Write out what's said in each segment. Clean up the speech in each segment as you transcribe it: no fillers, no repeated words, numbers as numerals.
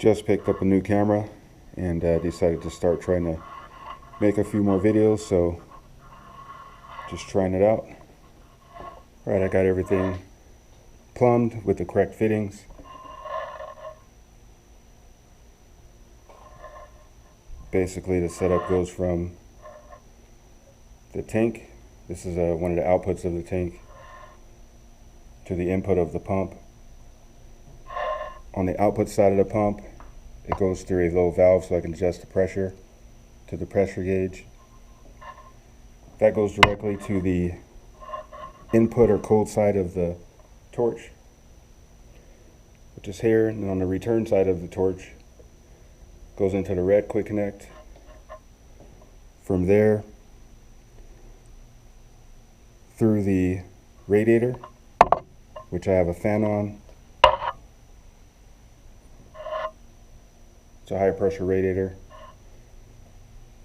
Just picked up a new camera and decided to start trying to make a few more videos, so just trying it out. Alright, I got everything plumbed with the correct fittings. Basically the setup goes from the tank, this is one of the outputs of the tank, to the input of the pump. On the output side of the pump, it goes through a low valve so I can adjust the pressure to the pressure gauge. That goes directly to the input or cold side of the torch, which is here, and then on the return side of the torch goes into the red quick connect. From there through the radiator, which I have a fan on. It's a high pressure radiator.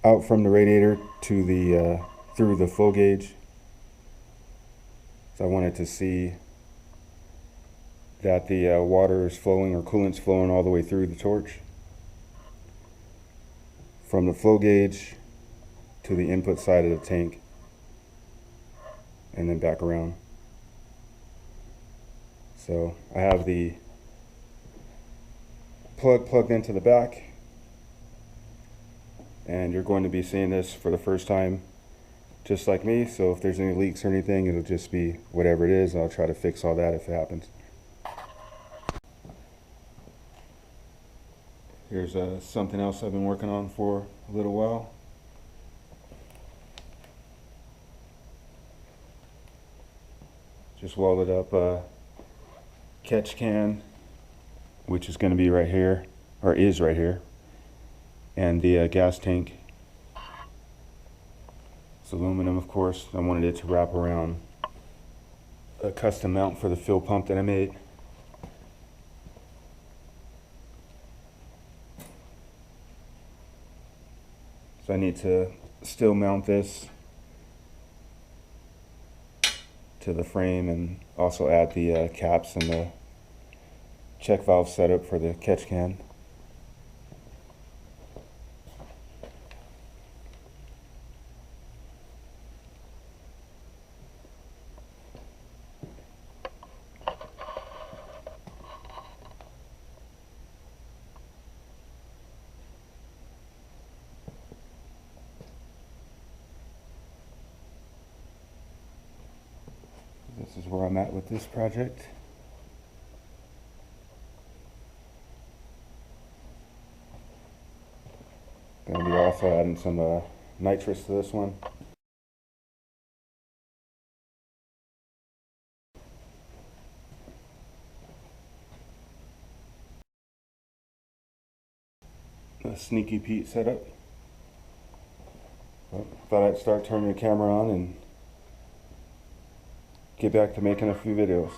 Out from the radiator to the through the flow gauge. So I wanted to see that the water is flowing or coolant's flowing all the way through the torch. From the flow gauge to the input side of the tank, and then back around. So I have the plug plugged into the back, and you're going to be seeing this for the first time just like me, so if there's any leaks or anything, it'll just be whatever it is. I'll try to fix all that if it happens. Here's something else I've been working on for a little while. Just welded up a catch can, which is going to be right here, or is right here, and the gas tank. It's aluminum, of course. I wanted it to wrap around a custom mount for the fuel pump that I made. So I need to still mount this to the frame and also add the caps and the check valve setup for the catch can. This is where I'm at with this project. Going to be also adding some nitrous to this one. A Sneaky Pete setup. Well, thought I'd start turning the camera on and get back to making a few videos.